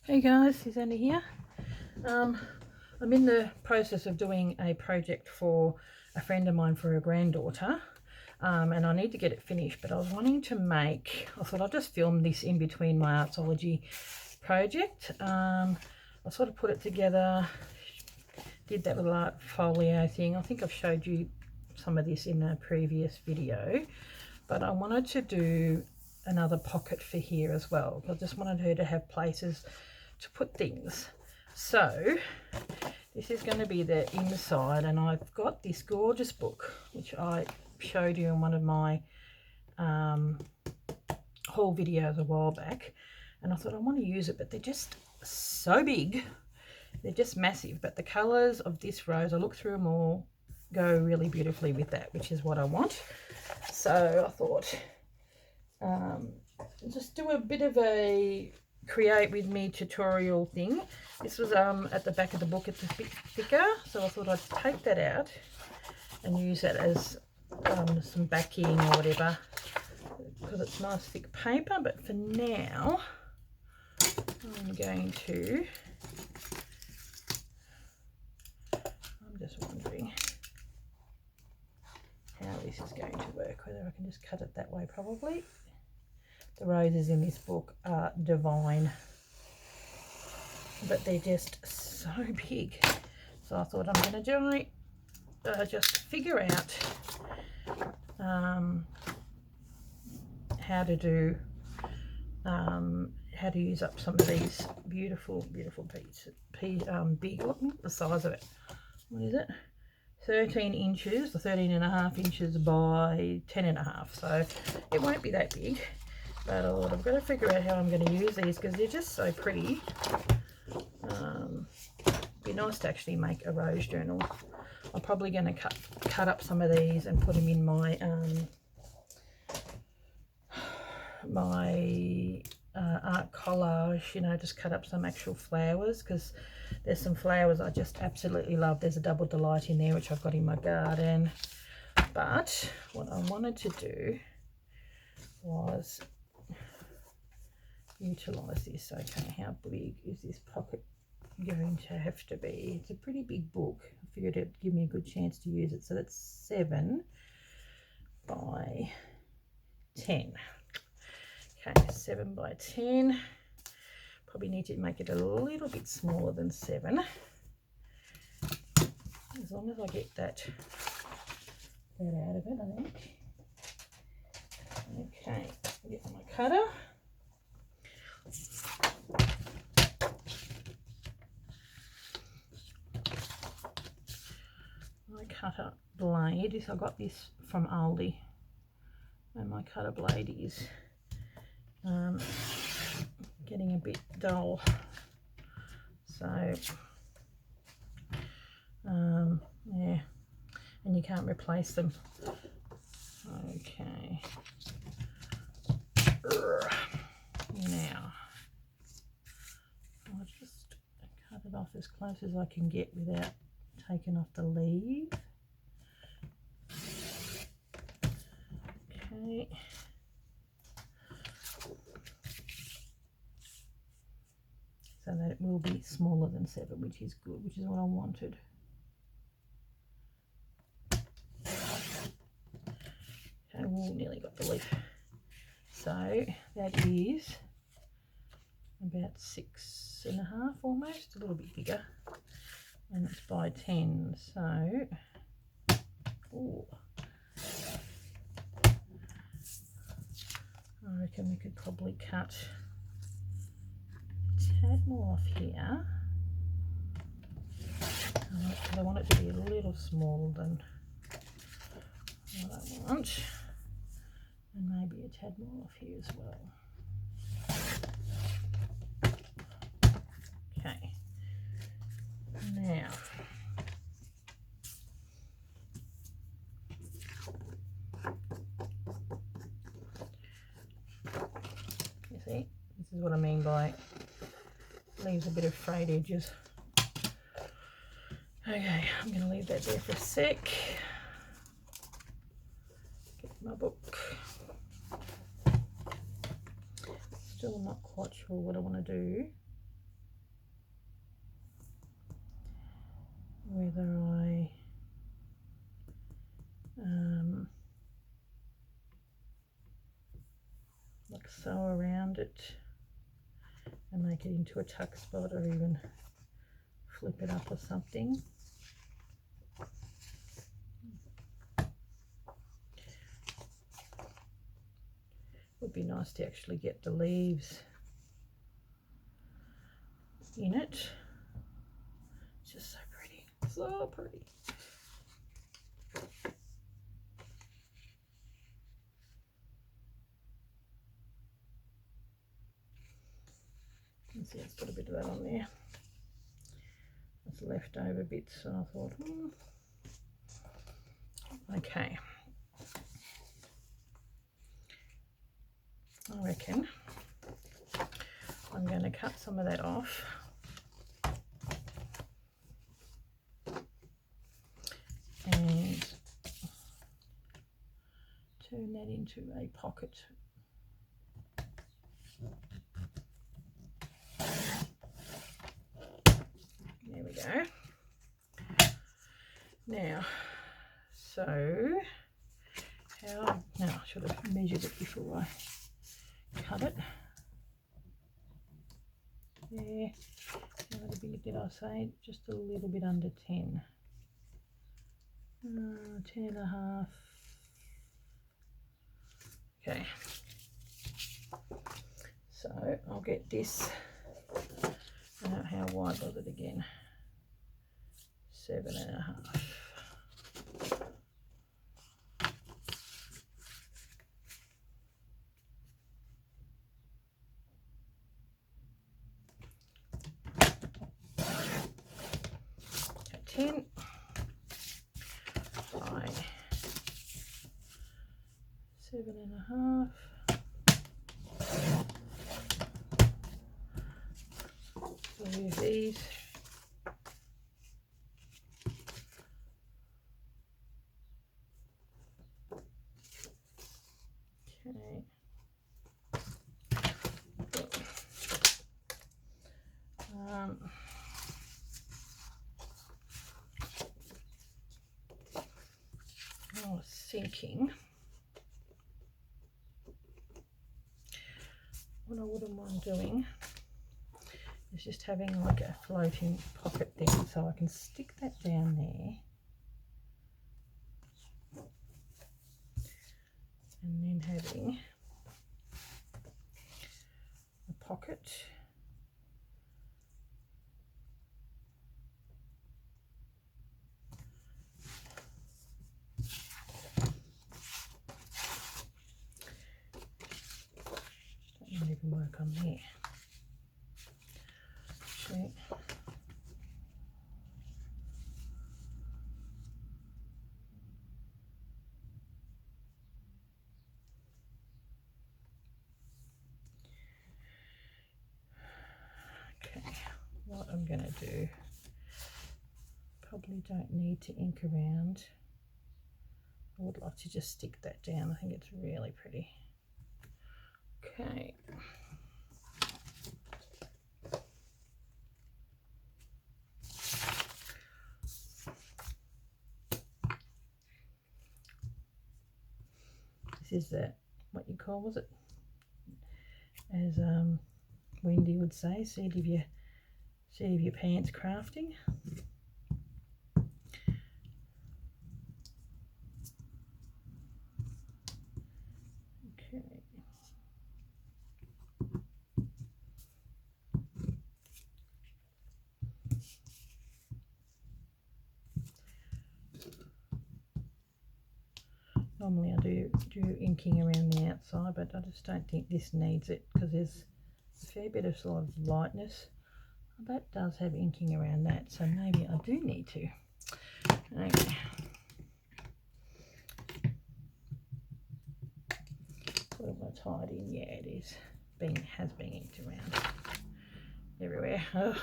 Hey guys, Susanna here. I'm in the process of doing a project for a friend of mine for her granddaughter, and I need to get it finished, but I was wanting to I thought I'll just film this in between my Artsology project. I sort of put it together, did that little art folio thing. I think I've showed you some of this in a previous video, but I wanted to do another pocket for here as well. I just wanted her to have places to put things. So this is going to be the inside, and I've got this gorgeous book which I showed you in one of my haul videos a while back, and I thought I want to use it, but they're just so big, they're just massive. But the colors of this rose, I looked through them all, go really beautifully with that, which is what I want. So I thought just do a bit of a create with me tutorial thing. This was at the back of the book. It's a bit thicker, so I thought I'd take that out and use that as some backing or whatever, because it's nice thick paper. But for now I'm just wondering how this is going to work, whether I can just cut it that way. Probably. The roses in this book are divine, but they're just so big. So I thought I'm going to just figure out how to use up some of these beautiful pieces. Big, look at the size of it. What is it? 13 inches, or 13.5 inches by 10.5. So it won't be that big. But I've got to figure out how I'm going to use these, because they're just so pretty. It'd be nice to actually make a rose journal. I'm probably going to cut up some of these and put them in my art collage. You know, just cut up some actual flowers, because there's some flowers I just absolutely love. There's a Double Delight in there, which I've got in my garden. But what I wanted to do was utilize this. Okay, how big is this pocket going to have to be? It's a pretty big book. I figured it'd give me a good chance to use it. So that's 7 by 10. Okay, 7 by 10. Probably need to make it a little bit smaller than 7, as long as I get that out of it, I think. Okay, get my cutter. My cutter blade I got this from Aldi, and my cutter blade is getting a bit dull, so yeah, and you can't replace them. Okay, now I'll just cut it off as close as I can get without taking off the leaf. Okay. So that it will be smaller than 7, which is good, which is what I wanted. Okay, we nearly got the leaf. So that is about 6.5 almost, a little bit bigger, and it's by 10. So ooh, I reckon we could probably cut a tad more off here. I want it to be a little smaller than what I want, and maybe a tad more off here as well. Okay, now you see, this is what I mean by leaves a bit of frayed edges. Okay, I'm going to leave that there for a sec. Get my book. Still not quite sure what I want to do. whether I like sew around it and make it into a tuck spot, or even flip it up or something. Would be nice to actually get the leaves in it. It's just so pretty, so pretty. You can see it's got a bit of that on there. It's leftover bits, so I thought, okay. I reckon I'm going to cut some of that off and turn that into a pocket. There we go. Now, so now I should have measured it before I cut it. Yeah, how big did I say? Just a little bit under 10. 10 and a half. Okay, so I'll get this. How wide was it again? 7 and a half. At 10 by 7 and a half. So use these. Okay. I was thinking what I wouldn't mind doing is just having like a floating pocket thing, so I can stick that down there and then having a pocket that might even work on there. Okay. What I'm going to do, probably don't need to ink around. I would like to just stick that down. I think it's really pretty. Okay. This is what you call, was it? As Wendy would say, seat of your pants crafting. Okay. Normally I do inking around the outside, but I just don't think this needs it because there's a fair bit of sort of lightness. That does have inking around that, so maybe I do need to. Okay. Put it more tied in. Yeah, it is. Has been inked around everywhere. Ugh.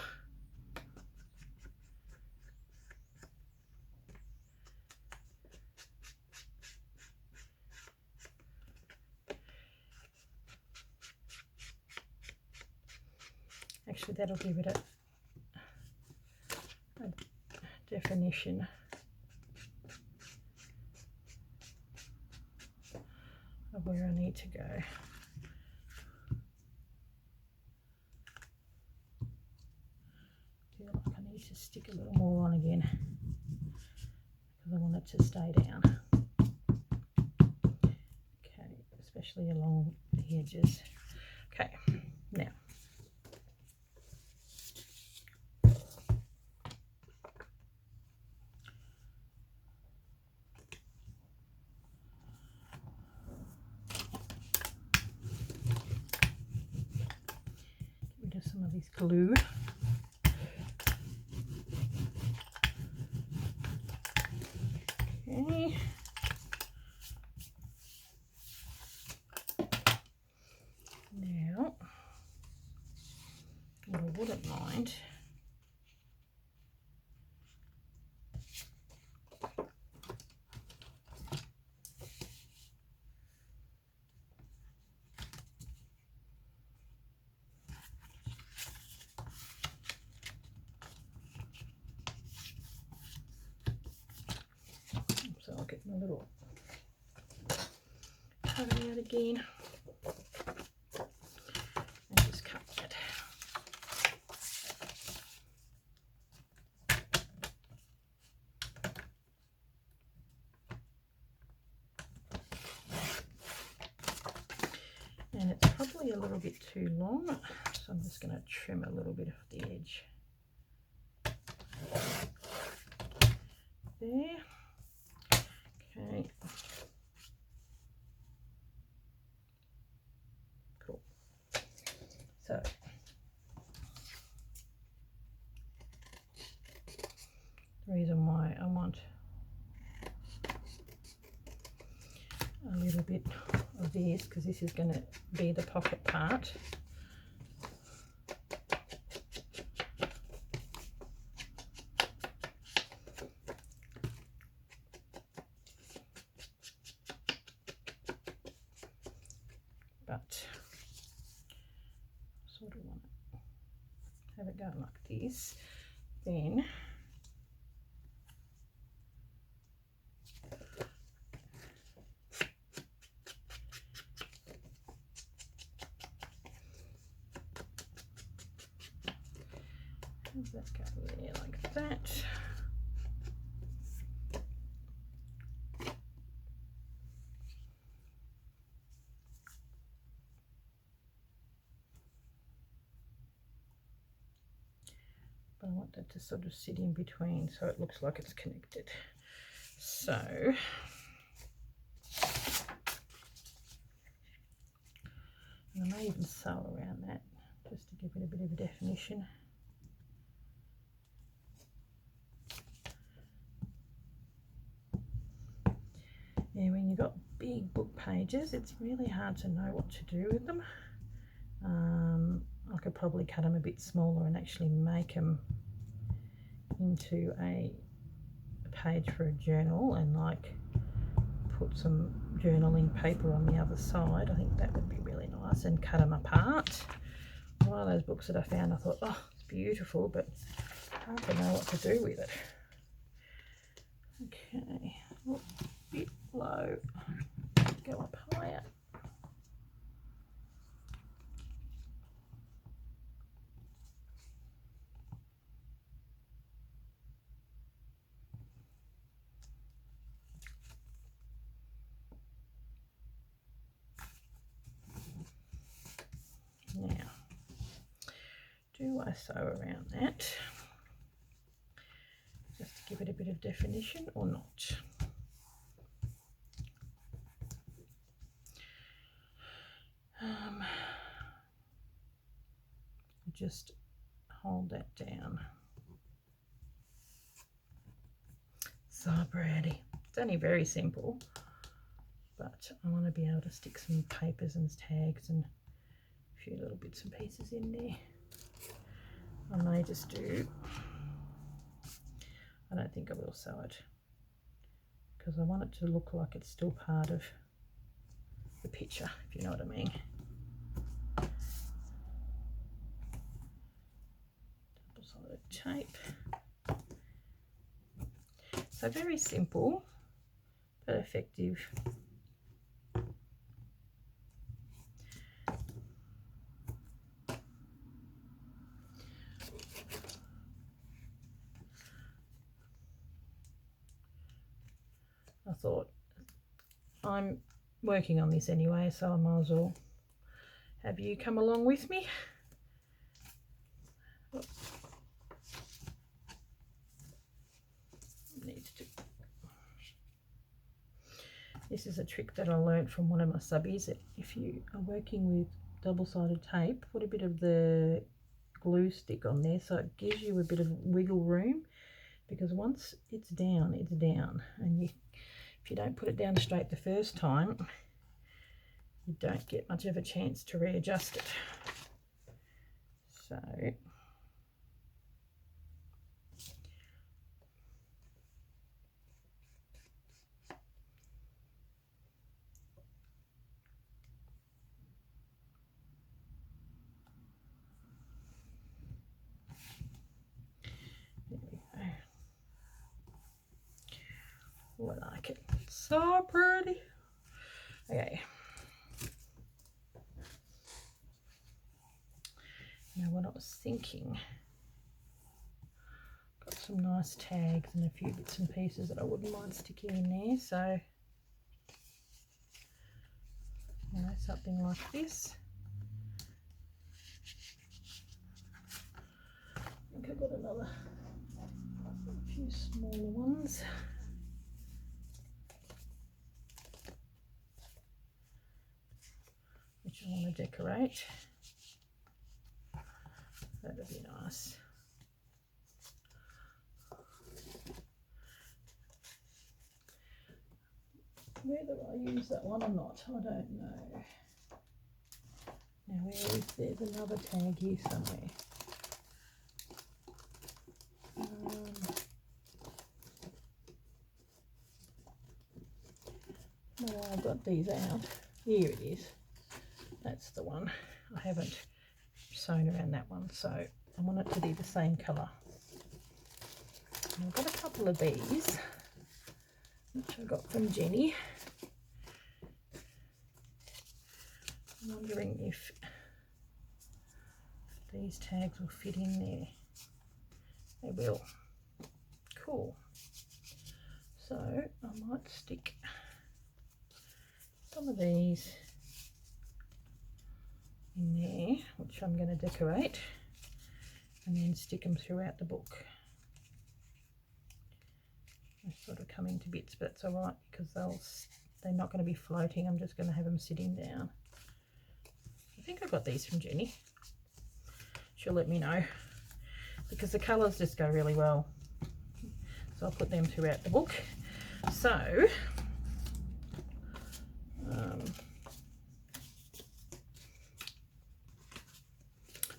Actually, that'll give it a definition of where I need to go. I feel like I need to stick a little more on again because I want it to stay down. Okay, especially along the edges. Okay, now get rid of some of this glue. Okay. Now, what I wouldn't mind so I'll get my little cutter out again and just cut that. And it's probably a little bit too long, so I'm just going to trim a little bit of the edge. There. Okay. Cool. So the reason why I want a little bit of this, because this is going to be the pocket part. But I sort of want to have it going like this. Then have that go there like that. But I want that to sort of sit in between so it looks like it's connected. So and I may even sew around that just to give it a bit of a definition. Yeah, when you've got big book pages, it's really hard to know what to do with them. I could probably cut them a bit smaller and actually make them into a page for a journal and like put some journaling paper on the other side. I think that would be really nice, and cut them apart. One of those books that I found, I thought, oh, it's beautiful, but hard to know what to do with it. Okay, a bit low, go up higher. Now, do I sew around that just to give it a bit of definition or not? Just hold that down. So pretty. It's only very simple, but I want to be able to stick some papers and tags and a few little bits and pieces in there. I may just do, I don't think I will sew it because I want it to look like it's still part of the picture, if you know what I mean. Double-sided tape. So very simple but effective. I thought I'm working on this anyway, so I might as well have you come along with me. This is a trick that I learned from one of my subbies. If you are working with double-sided tape, put a bit of the glue stick on there so it gives you a bit of wiggle room, because once it's down, and if you don't put it down straight the first time, you don't get much of a chance to readjust it. So I like it. So pretty. Okay. Now what I was thinking, got some nice tags and a few bits and pieces that I wouldn't mind sticking in there. So, you know, something like this. I think I've got a few smaller ones. Which I want to decorate. That'd be nice. Whether I use that one or not, I don't know. Now there's another tag here somewhere. No, I've got these out. Here it is. That's the one. I haven't sewn around that one, so I want it to be the same colour. And I've got a couple of these, which I got from Jenny. I'm wondering if these tags will fit in there. They will. Cool. So I might stick some of these in there, which I'm going to decorate, and then stick them throughout the book. They're sort of coming to bits, but it's all right because they're not going to be floating. I'm just going to have them sitting down. I think I got these from Jenny. She'll let me know, because the colours just go really well. So I'll put them throughout the book. So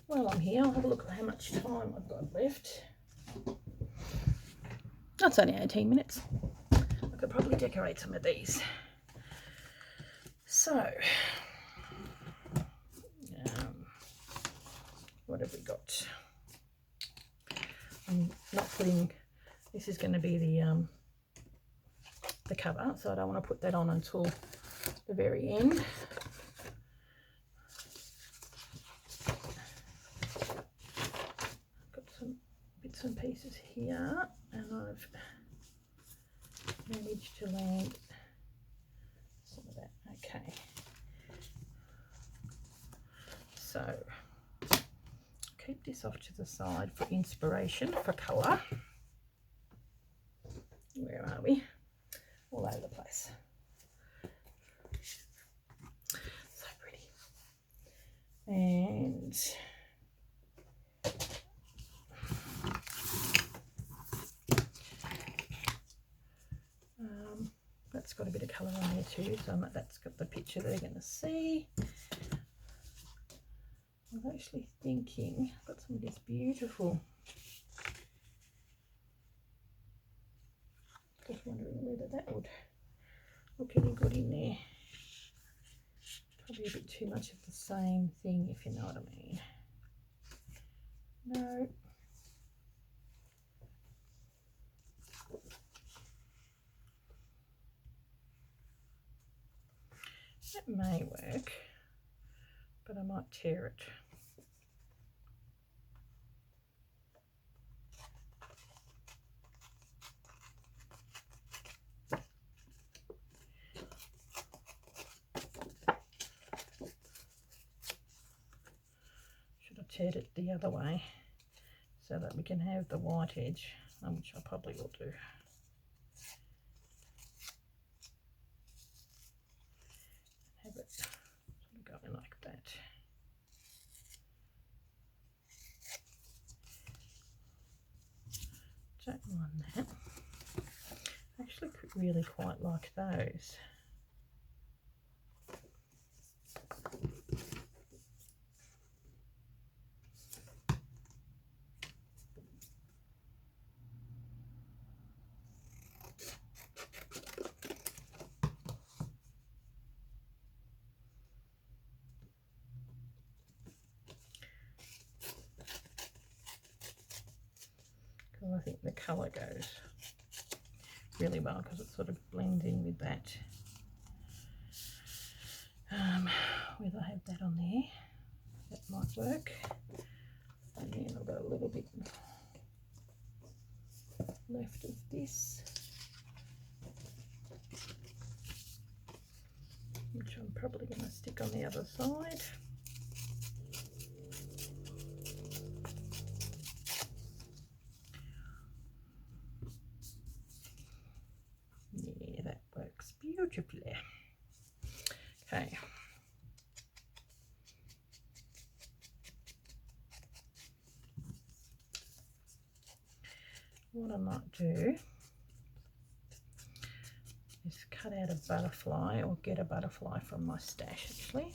while I'm here, I'll have a look at how much time I've got left. That's only 18 minutes. I could probably decorate some of these. So, what have we got? I'm not putting, this is going to be the cover, so I don't want to put that on until the very end. Got some bits and pieces here, and I've managed to land some of that. Okay, so keep this off to the side for inspiration for colour. Where are we? All over the place. So pretty. And that's got a bit of colour on there too, so that's got the picture they're going to see. I was actually thinking, I've got some of this beautiful, just wondering whether that would look any good in there. Probably a bit too much of the same thing, if you know what I mean. No. That may work, but I might tear it. Should have teared it the other way so that we can have the white edge, which I probably will do. Have it sort of going like that. Don't mind that. I actually really quite like those. I think the colour goes really well because it sort of blends in with that. Whether I have that on there, that might work. And then I've got a little bit left of this, which I'm probably going to stick on the other side. Yeah, that works beautifully. Okay. What I might do is cut out a butterfly, or get a butterfly from my stash actually.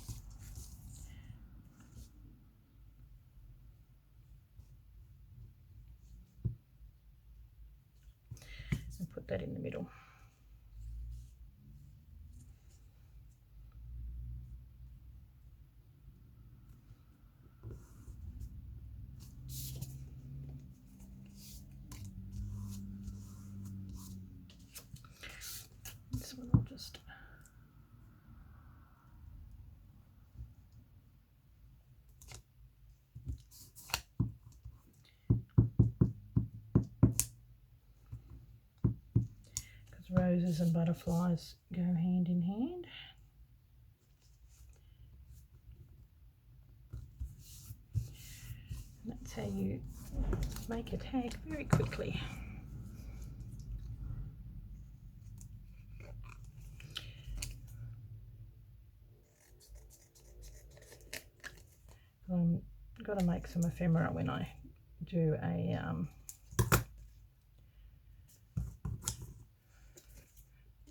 And put that in the middle. This one I'll just roses and butterflies go hand in hand. And that's how you make a tag very quickly. I've got to make some ephemera when I do a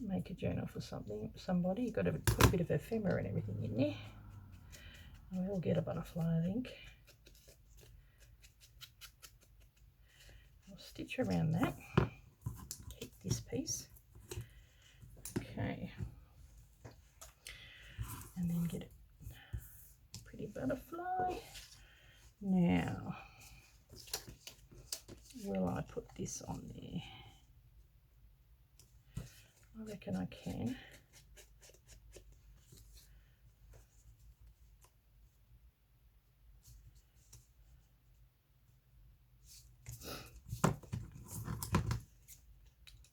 make a journal for somebody. You've got to put a bit of ephemera and everything in there. I will get a butterfly, I think. I'll stitch around that. Keep this piece. Okay. And then get a pretty butterfly. Now, will I put this on there? I reckon I can.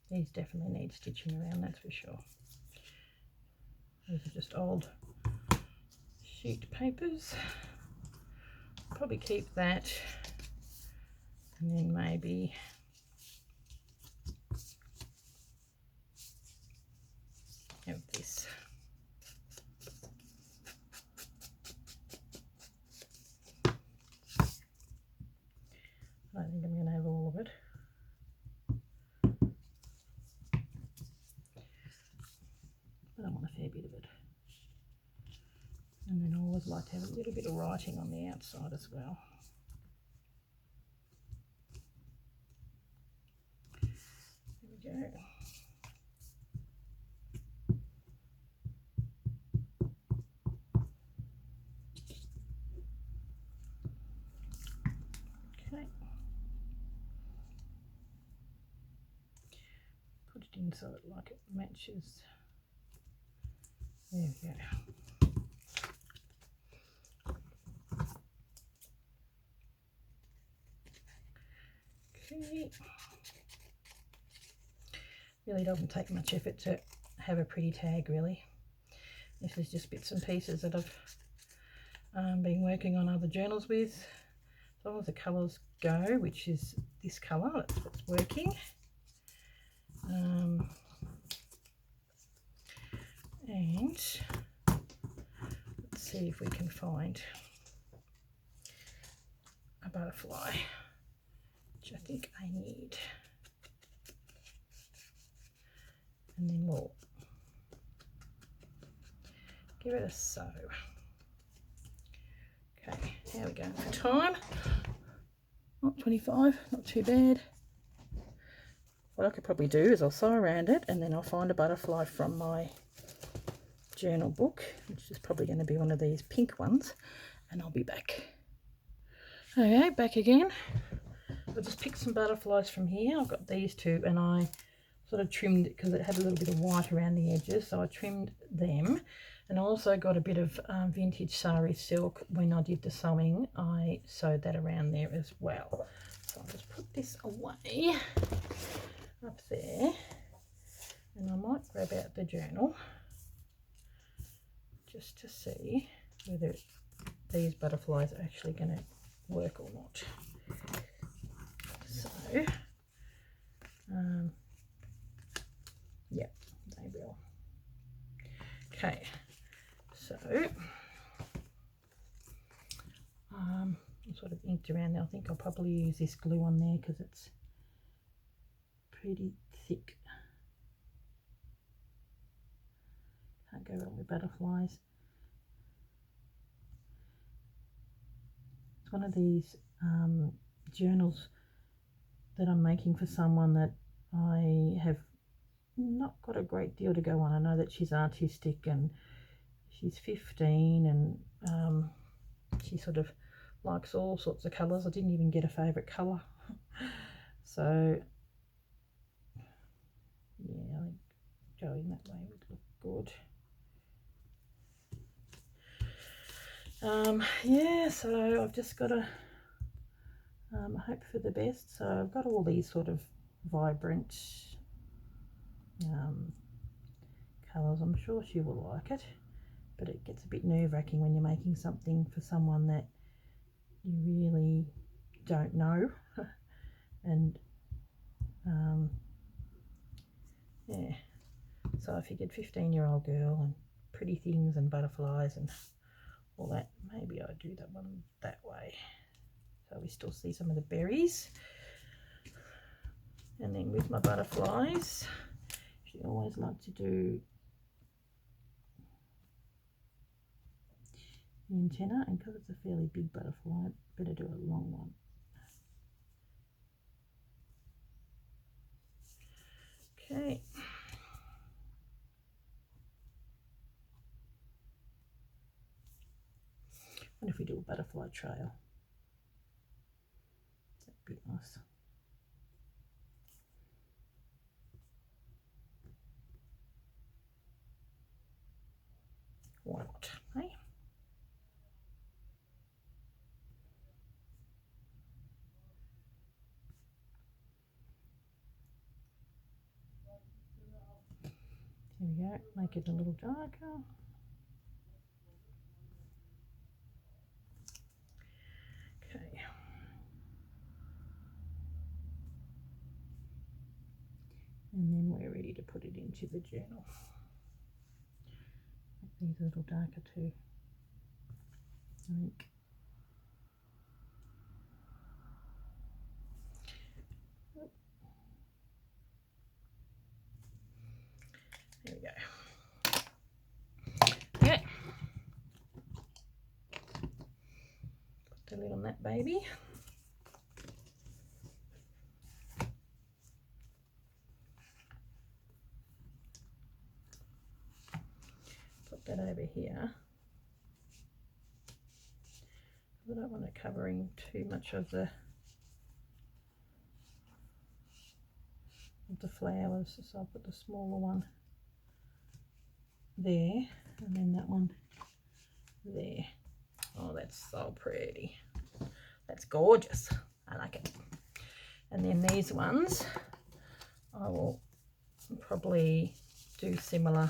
These definitely need stitching around, that's for sure. These are just old sheet papers. Probably keep that, and then maybe have this. I don't think I'm going to have all of it. But I want a fair bit of it. And then I always like to have a little bit of writing on the outside as well. There we go. Okay. Put it in so it matches There we go. Okay. Really doesn't take much effort to have a pretty tag, really. This is just bits and pieces that I've been working on other journals with. As long as the colours go, which is this colour, that's what's working. And let's see if we can find a butterfly, which I think I need. And then we'll give it a sew. Okay, how are we going for time? Not 25, not too bad. What I could probably do is I'll sew around it and then I'll find a butterfly from my journal book, which is probably going to be one of these pink ones, and I'll be back. Okay, back again. I'll just pick some butterflies from here. I've got these two and I sort of trimmed it because it had a little bit of white around the edges, so I trimmed them. And I also got a bit of vintage sari silk. When I did the sewing, I sewed that around there as well. So I'll just put this away up there, and I might grab out the journal just to see whether these butterflies are actually going to work or not. So, yeah, they will. Okay, so I'm sort of inked around there. I think I'll probably use this glue on there because it's pretty thick. Can't go wrong with butterflies. It's one of these journals that I'm making for someone that I have not got a great deal to go on. I know that she's artistic and she's 15 and she sort of likes all sorts of colours. I didn't even get a favourite colour. So yeah, I think going that way would look good. Yeah, so I've just got to hope for the best. So I've got all these sort of vibrant colours. I'm sure she will like it, but it gets a bit nerve-wracking when you're making something for someone that you really don't know. And yeah, so I figured 15-year-old girl and pretty things and butterflies and all that, maybe I'd do that one that way. So we still see some of the berries. And then with my butterflies, she always like to do the antenna, and because it's a fairly big butterfly, I better do a long one. Okay. What if we do a butterfly trail? That'd be nice. Why not, hey? There we go, make it a little darker. Okay. And then we're ready to put it into the journal. Make these a little darker too, I think. There we go. Okay. Put the lid on that baby. Put that over here. I don't want it covering too much of the flowers, so I'll put the smaller one there, and then that one there. Oh, that's so pretty. That's gorgeous. I like it. And then these ones, I will probably do similar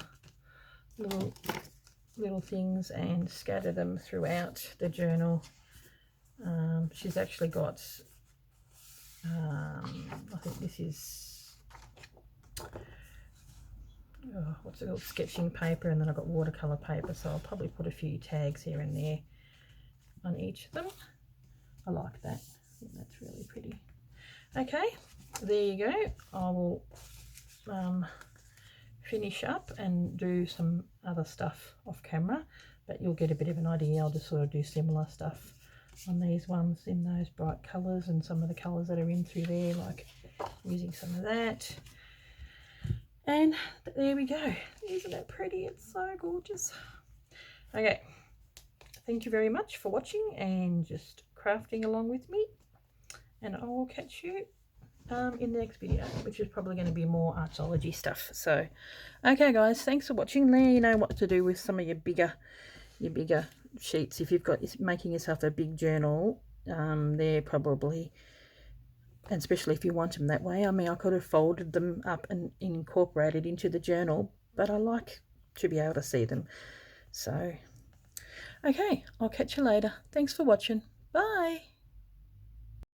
little things and scatter them throughout the journal. She's actually got, I think this is, what's it called, sketching paper, and then I've got watercolor paper, so I'll probably put a few tags here and there on each of them. I like that. I think that's really pretty. Okay, there you go. I will finish up and do some other stuff off camera, but you'll get a bit of an idea. I'll just sort of do similar stuff on these ones in those bright colours, and some of the colours that are in through there, like using some of that. And there we go. Isn't that pretty? It's so gorgeous. Okay, thank you very much for watching and just crafting along with me, and I will catch you in the next video, which is probably going to be more artsology stuff. So okay guys, thanks for watching. Let me know what to do with some of your bigger sheets. If you've got making yourself a big journal, they're probably, and especially if you want them that way. I mean, I could have folded them up and incorporated into the journal, but I like to be able to see them. So okay, I'll catch you later. Thanks for watching. Bye.